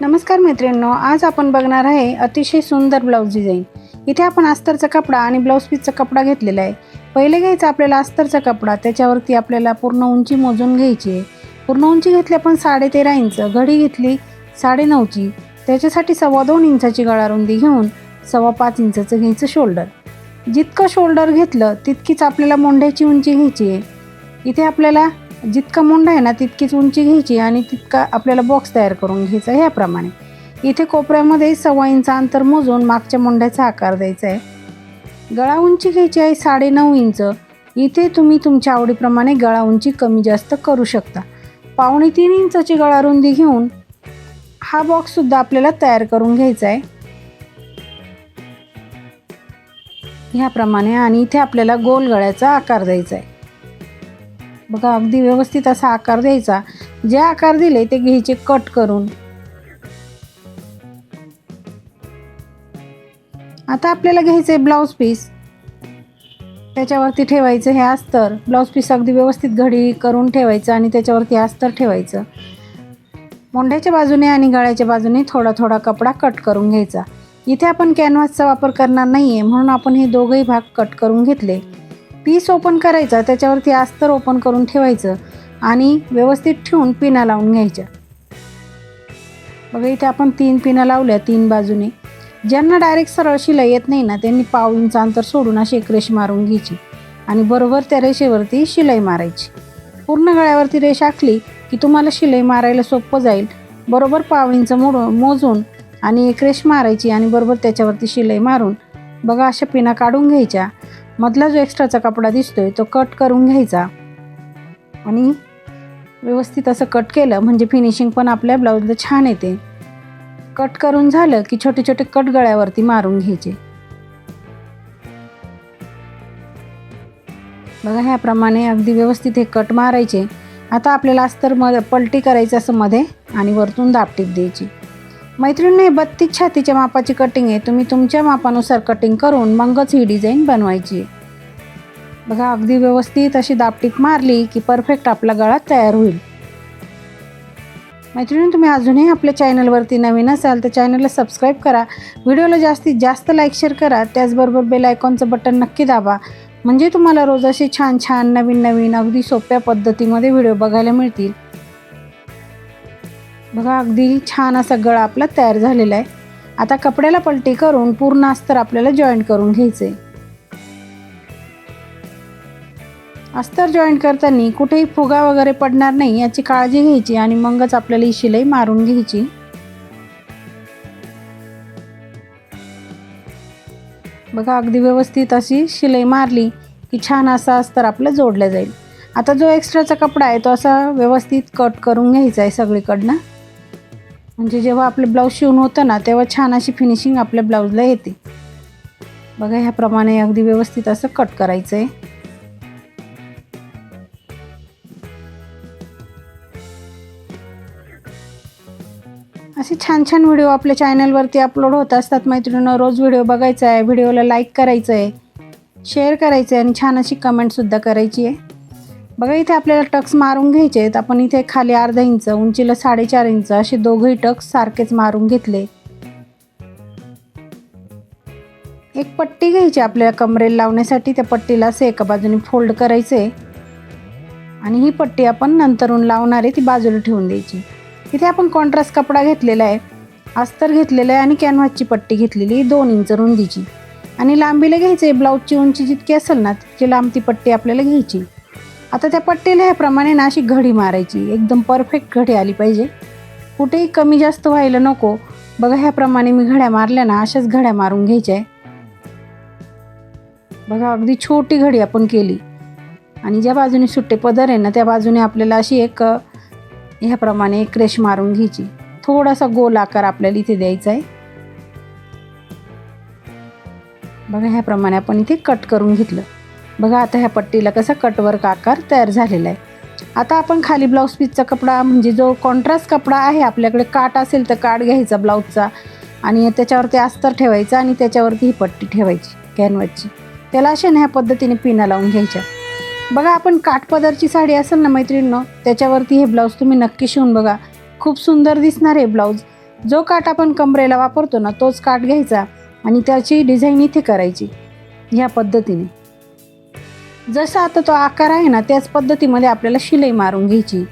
नमस्कार मैत्रिणींनो, आज आपण बघणार आहे अतिशय सुंदर ब्लाऊज डिझाईन। इथे आपण अस्तरचा कपडा आणि ब्लाऊज पीसचा कपडा घेतलेला आहे। पहिले घ्यायचा आपल्याला अस्तरचा कपडा, त्याच्यावरती आपल्याला पूर्ण उंची मोजून घ्यायची आहे। पूर्ण उंची घेतली आपण 13.5 इंच, घडी घेतली 9.5ची, त्याच्यासाठी 2.25 इंचाची गळा रुंदी घेऊन 5.25 इंचाचं घ्यायचं शोल्डर। जितकं शोल्डर घेतलं तितकीच आपल्याला मोंढ्याची उंची घ्यायची आहे। इथे आपल्याला जितका मोंढा आहे ना तितकीच उंची घ्यायची आणि तितका आपल्याला बॉक्स तयार करून घ्यायचा आहे। याप्रमाणे इथे कोपऱ्यामध्ये 1.25 इंच अंतर मोजून मागच्या मोंढ्याचा आकार द्यायचा आहे। गळा उंची घ्यायची आहे 9.5 इंच। इथे तुम्ही तुमच्या आवडीप्रमाणे गळा उंची कमी जास्त करू शकता। 2.25 इंचाची गळा रुंदी घेऊन हा बॉक्स सुद्धा आपल्याला तयार करून घ्यायचा आहे ह्याप्रमाणे। आणि इथे आपल्याला गोल गळ्याचा आकार द्यायचा आहे। बघा, अगदी व्यवस्थित असा आकार द्यायचा। जे आकार दिले ते घ्यायचे कट करून। आता आपल्याला घ्यायचे ब्लाऊज पीस, त्याच्यावरती ठेवायचं हे अस्तर। ब्लाऊज पीस अगदी व्यवस्थित घडी करून ठेवायचं आणि त्याच्यावरती अस्तर ठेवायचं। मोंढ्याच्या बाजूने आणि गळ्याच्या बाजूने थोडा थोडा कपडा कट करून घ्यायचा। इथे आपण कॅनव्हासचा वापर करणार नाही आहे म्हणून आपण हे दोघंही भाग कट करून घेतले। पीस ओपन करायचा, त्याच्यावरती अस्तर ओपन करून ठेवायचं आणि व्यवस्थित ठेवून पिना लावून घ्यायच्या। बघा, इथे आपण 3 पिना लावल्या 3 बाजूने। ज्यांना डायरेक्ट सरळ शिलाई येत नाही ना त्यांनी 1.5 इंच अंतर सोडून अशी एक रेष मारून घ्यायची आणि बरोबर त्या रेषेवरती शिलाई मारायची। पूर्ण गळ्यावरती रेष आखली की तुम्हाला शिलाई मारायला सोपं जाईल। बरोबर 1.5 इंच मोजून आणि एक रेष मारायची आणि बरोबर त्याच्यावरती शिलाई मारून बघा अशा पिना काढून घ्यायच्या। मधला जो एक्स्ट्राचा कपडा दिसतोय तो कट करून घ्यायचा आणि व्यवस्थित असं कट केलं म्हणजे फिनिशिंग पण आपल्या ब्लाऊजला छान येते। कट करून झालं की छोटे छोटे कट गळ्यावरती मारून घ्यायचे। बघा, ह्याप्रमाणे अगदी व्यवस्थित हे कट मारायचे। आता आपल्याला अस्तर पलटी करायचं असं मध्ये आणि वरतून दाबटीप द्यायची। मैत्रिणींनो, 32 छातीच्या मापाची कटिंग आहे। तुम्ही तुमच्या मापानुसार कटिंग करून मगच ही डिझाईन बनवायची। बघा, अगदी व्यवस्थित अशी दाबटीप मारली की परफेक्ट आपला गळा तयार होईल। मैत्रिणींनो, तुम्ही अजूनही आपल्या चॅनलवरती नवीन असाल तर चॅनलला सबस्क्राईब करा, व्हिडिओला जास्तीत जास्त लाईक शेअर करा, त्याचबरोबर बेल आयकॉनचं बटन नक्की दाबा म्हणजे तुम्हाला रोज असे छान छान नवीन नवीन अगदी सोप्या पद्धतीमध्ये व्हिडिओ बघायला मिळतील। बघा, अगदी छान असा गळा आपला तयार झालेला आहे। आता कपड्याला पलटी करून पूर्ण अस्तर आपल्याला जॉईंट करून घ्यायचे। अस्तर जॉईंट करताना कुठेही फुगा वगैरे पडणार नाही याची काळजी घ्यायची आणि मगच आपल्याला ही शिलाई मारून घ्यायची। बघा, अगदी व्यवस्थित अशी शिलाई मारली की छान असा अस्तर आपलं जोडलं जाईल। आता जो एक्स्ट्राचा कपडा आहे तो असा व्यवस्थित कट करून घ्यायचा आहे सगळीकडनं, म्हणजे जेव्हा आपलं ब्लाऊज शिवून होतं ना तेव्हा छान अशी फिनिशिंग आपल्या ब्लाऊजला येते। बघा, ह्याप्रमाणे अगदी व्यवस्थित असं कट करायचं आहे। असे छान छान व्हिडिओ आपल्या चॅनलवरती अपलोड होत असतात। मैत्रिणींनो, रोज व्हिडिओ बघायचा आहे, व्हिडिओला लाईक करायचं आहे, शेअर करायचं आहे आणि छान अशी कमेंटसुद्धा करायची आहे। बघा, इथे आपल्याला टक्स मारून घ्यायचे आहेत। आपण इथे खाली अर्धा इंच, उंचीला 4.5 इंच असे दोघंही टक्स सारखेच मारून घेतले। एक पट्टी घ्यायची आपल्याला कमरेला लावण्यासाठी। त्या पट्टीला असे एका बाजूने फोल्ड करायचे आणि ही पट्टी आपण नंतरून लावणार आहे ती बाजूला ठेवून द्यायची। इथे आपण कॉन्ट्रास्ट कपडा घेतलेला आहे, अस्तर घेतलेलं आहे आणि कॅनव्हासची पट्टी घेतलेली 2 इंच रुंदीची आणि लांबीला घ्यायचे। ब्लाऊजची उंची जितकी असेल ना तितकी लांब ती पट्टी आपल्याला घ्यायची। आता त्या पट्टीला ह्याप्रमाणे ना अशी घडी मारायची, एकदम परफेक्ट घडी आली पाहिजे, कुठेही कमी जास्त व्हायला नको। बघा, ह्याप्रमाणे मी घड्या मारल्या ना अशाच घड्या मारून घ्यायच्या आहे। बघा, अगदी छोटी घडी आपण केली आणि ज्या बाजूने सुट्टे पदर आहे ना त्या बाजूने आपल्याला अशी एक ह्याप्रमाणे एक रेष मारून घ्यायची। थोडासा गोल आकार आपल्याला इथे द्यायचा आहे। बघा, ह्याप्रमाणे आपण इथे कट करून घेतलं। बघा, आता ह्या पट्टीला कसा कटवर्क आकार तयार झालेला आहे। आता आपण खाली ब्लाऊज पीसचा कपडा म्हणजे जो कॉन्ट्रास्ट कपडा आहे आपल्याकडे, काट असेल तर काट घ्यायचा ब्लाऊजचा आणि त्याच्यावरती अस्तर ठेवायचं आणि त्याच्यावरती ही पट्टी ठेवायची कॅनव्हासची। त्याला अशा ह्या पद्धतीने पिना लावून घ्यायच्या। बघा, आपण काठपदरची साडी असेल ना मैत्रिणींनो त्याच्यावरती हे ब्लाऊज तुम्ही नक्की शिवून बघा, खूप सुंदर दिसणार आहे ब्लाऊज। जो काठ आपण कमरेला वापरतो ना तोच काठ घ्यायचा आणि त्याची डिझाईन इथे करायची ह्या पद्धतीने. जसा आता तो आकार आहे ना त्याच पद्धतीमध्ये आपल्याला शिलाई मारून घ्यायची.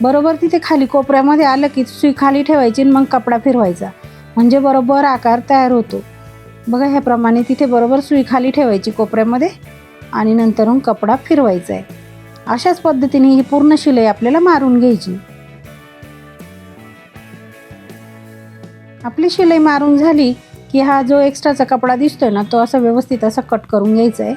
बरोबर तिथे खाली कोपऱ्यामध्ये आलं की सुई खाली ठेवायची आणि मग कपडा फिरवायचा, म्हणजे बरोबर आकार तयार होतो. बघा ह्याप्रमाणे तिथे बरोबर सुई खाली ठेवायची कोपऱ्यामध्ये आणि नंतरून कपडा फिरवायचा आहे. अशाच पद्धतीने ही पूर्ण शिलाई आपल्याला मारून घ्यायची. आपली शिलाई मारून झाली की हा जो एक्स्ट्राचा कपडा दिसतोय ना तो असा व्यवस्थित असा कट करून घ्यायचा आहे.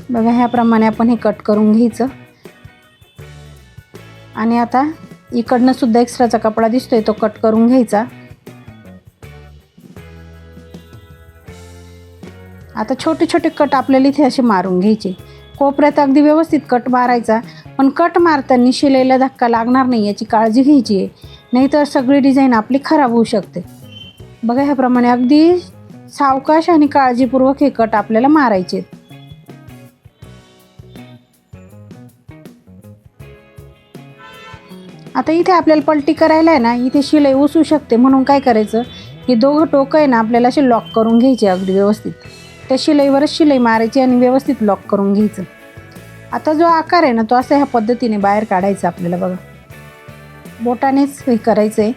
बघा ह्याप्रमाणे आपण हे कट करून घ्यायचं. आणि आता इकडनं सुद्धा एक्स्ट्राचा कपडा दिसतोय तो कट करून घ्यायचा. आता छोटे छोटे कट आपल्याला इथे असे मारून घ्यायचे. कोपऱ्यात अगदी व्यवस्थित कट मारायचा, पण कट मारताना शिलाईला धक्का लागणार नाही याची काळजी घ्यायची आहे, नाहीतर सगळी डिझाईन आपली खराब होऊ शकते. बघा ह्याप्रमाणे अगदी सावकाश आणि काळजीपूर्वक हे कट आपल्याला मारायचे. आता इथे आपल्याला पलटी करायला आहे ना इथे शिलाई उसू शकते, म्हणून काय करायचं हे दोघं टोकं आहे ना आपल्याला असे लॉक करून घ्यायचे अगदी व्यवस्थित. त्या शिलाईवरच शिलाई मारायची आणि व्यवस्थित लॉक करून घ्यायचं. आता जो आकार आहे ना तो असा ह्या पद्धतीने बाहेर काढायचा आपल्याला. बघा बोटानेच हे करायचं आहे,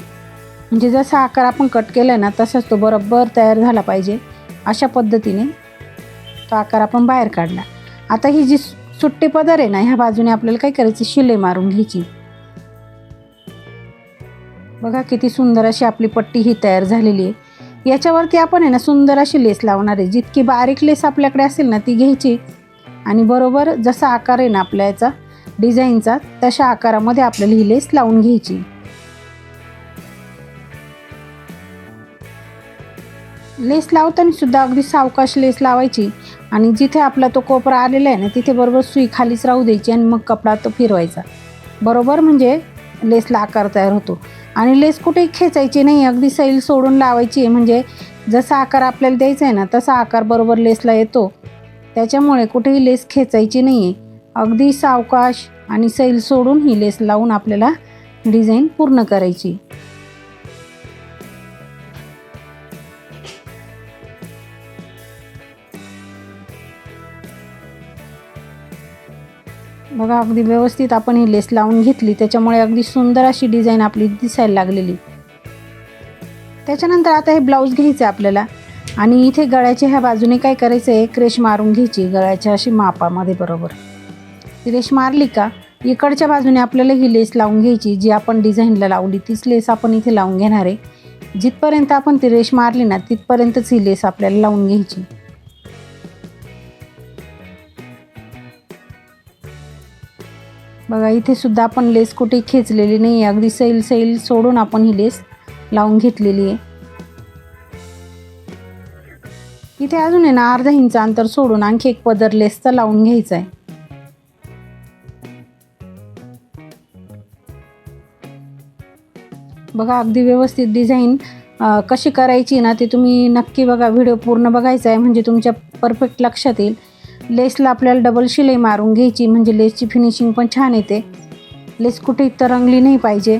म्हणजे जसा आकार आपण कट केला आहे ना तसाच तो बरोबर तयार झाला पाहिजे. अशा पद्धतीने तो आकार आपण बाहेर काढला. आता ही जी सुट्टी पदर आहे ना ह्या बाजूने आपल्याला काय करायचं शिलाई मारून घ्यायची. बघा किती सुंदर अशी आपली पट्टी ही तयार झालेली आहे. याच्यावरती आपण आहे ना सुंदर अशी लेस लावणार आहे. जितकी बारीक लेस आपल्याकडे असेल ना ती घ्यायची आणि बरोबर जसा आकार आहे ना आपल्या याचा डिझाईनचा तशा आकारामध्ये आपल्याला ही लेस लावून घ्यायची. लेस लावताना सुद्धा अगदी सावकाश लेस लावायची आणि जिथे आपला तो कोपरा आलेला आहे ना तिथे बरोबर सुई खालीच राहू द्यायची आणि मग कपडा तो फिरवायचा. बरोबर म्हणजे लेसला आकार तयार होतो. आणि लेस कुठेही खेचायची नाही, अगदी सैल सोडून लावायची आहे, म्हणजे जसा आकार आपल्याला द्यायचा आहे ना तसा आकार बरोबर लेसला येतो. त्याच्यामुळे कुठेही लेस खेचायची नाही आहे. अगदी सावकाश आणि सैल सोडून ही लेस लावून आपल्याला डिझाईन पूर्ण करायची. बघा अगदी व्यवस्थित आपण ही लेस लावून घेतली, त्याच्यामुळे अगदी सुंदर अशी डिझाईन आपली दिसायला लागलेली. त्याच्यानंतर आता हे ब्लाऊज घ्यायचं आपल्याला आणि इथे गळ्याच्या ह्या बाजूने काय करायचं आहे क्रेश मारून घ्यायची गळ्याच्या अशी मापामध्ये. बरोबर क्रेश मारली का इकडच्या बाजूने आपल्याला ही लेस लावून घ्यायची. जी आपण डिझाईनला लावली तीच लेस आपण इथे लावून घेणार आहे. जिथपर्यंत आपण ती रेश मारली ना तिथपर्यंतच ही लेस आपल्याला लावून घ्यायची. बघा इथे सुद्धा आपण लेस कुठे खेचलेली नाही, अगदी सैल सोडून आपण ही लेस लावून घेतलेली आहे. इथे अजून आहे ना अर्धा इंच अंतर सोडून आणखी एक पदर लेसचा लावून घ्यायचा आहे. बघा अगदी व्यवस्थित डिझाईन कशी करायची ना ते तुम्ही नक्की बघा, व्हिडिओ पूर्ण बघायचा आहे म्हणजे तुमच्या परफेक्ट लक्षात येईल. लेसला आपल्याला डबल शिलाई मारून घ्यायची म्हणजे लेसची फिनिशिंग पण छान येते. लेस कुठे तरंगली नाही पाहिजे,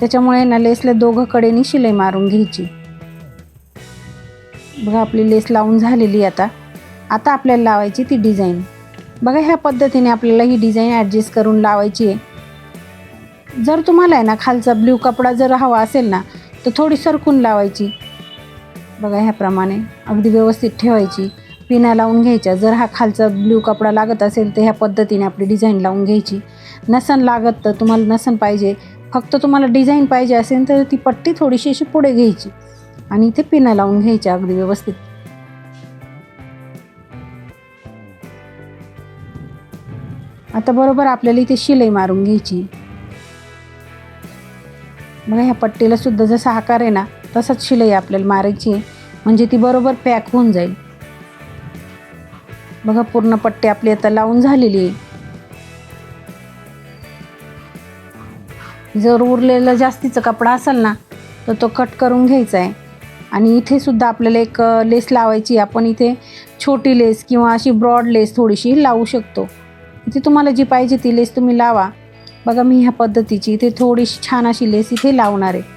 त्याच्यामुळे ना लेसला दोघं कडेनी शिलाई मारून घ्यायची. बघा आपली लेस लावून झालेली. आता आपल्याला लावायची ती डिझाईन. बघा ह्या पद्धतीने आपल्याला ही डिझाईन ॲडजस्ट करून लावायची आहे. जर तुम्हाला आहे ना खालचा ब्ल्यू कपडा जर हवा असेल ना तर थोडी सरकून लावायची. बघा ह्याप्रमाणे अगदी व्यवस्थित ठेवायची. पिना लावून घ्यायच्या. जर हा खालचा ब्ल्यू कपडा लागत असेल तर ह्या पद्धतीने आपली डिझाईन लावून घ्यायची. नसन लागत तर तुम्हाला नसन पाहिजे, फक्त तुम्हाला डिझाईन पाहिजे असेल तर ती पट्टी थोडीशी अशी पुढे घ्यायची आणि इथे पिना लावून घ्यायच्या अगदी व्यवस्थित. आता बरोबर आपल्याला इथे शिलाई मारून घ्यायची. बघा ह्या पट्टीला सुद्धा जसा आकार आहे ना तसाच शिलाई आपल्याला मारायची आहे, म्हणजे ती बरोबर पॅक होऊन जाईल. बघा पूर्ण पट्टी आपली आता लावून झालेली आहे. जर उरलेला जास्तीचा कपडा असेल ना तर तो कट करून घ्यायचा आहे. आणि इथे सुद्धा आपल्याला एक लेस लावायची. आपण इथे छोटी लेस किंवा अशी ब्रॉड लेस थोडीशी लावू शकतो. इथे तुम्हाला जी पाहिजे ती लेस तुम्ही लावा. बघा मी ह्या पद्धतीची इथे थोडीशी छान अशी लेस इथे लावणार आहे.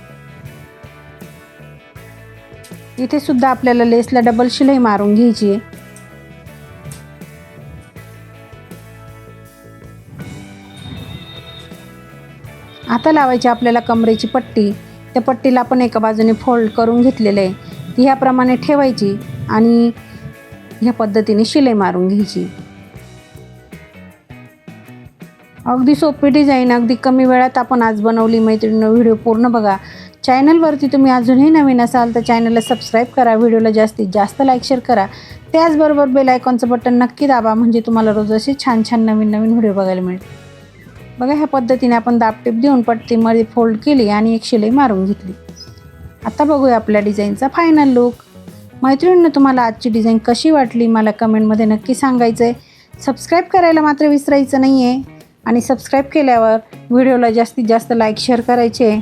इथे सुद्धा आपल्याला लेसला डबल शिलाई मारून घ्यायची आहे. आता लावायची आपल्याला कमरेची पट्टी. त्या पट्टीला आपण एका बाजूने फोल्ड करून घेतलेलं आहे. ती ह्याप्रमाणे ठेवायची आणि ह्या पद्धतीने शिलाई मारून घ्यायची. अगदी सोपी डिझाईन, अगदी कमी वेळात आपण आज बनवली मैत्रिणींनो. व्हिडिओ पूर्ण बघा. चॅनलवरती तुम्ही अजूनही नवीन असाल तर चॅनलला सबस्क्राईब करा, व्हिडिओला जास्तीत जास्त लाईक शेअर करा. त्याचबरोबर बेल आयकॉनचं बटन नक्की दाबा, म्हणजे तुम्हाला रोज असे छान छान नवीन नवीन व्हिडिओ बघायला मिळेल. बघा ह्या पद्धतीने आपण दाबटीप देऊन पट्टीमध्ये फोल्ड केली आणि एक शिलाई मारून घेतली. आता बघूया आपल्या डिझाईनचा फायनल लुक. मैत्रिणींनो तुम्हाला आजची डिझाईन कशी वाटली मला कमेंटमध्ये नक्की सांगायचं आहे. सबस्क्राईब करायला मात्र विसरायचं नाही आहे आणि सबस्क्राईब केल्यावर व्हिडिओला जास्तीत जास्त लाईक शेअर करायचे.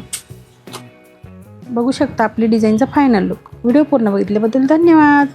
बघू शकता आपली डिझाईनचा फायनल लुक. व्हिडिओ पूर्ण बघितल्याबद्दल धन्यवाद.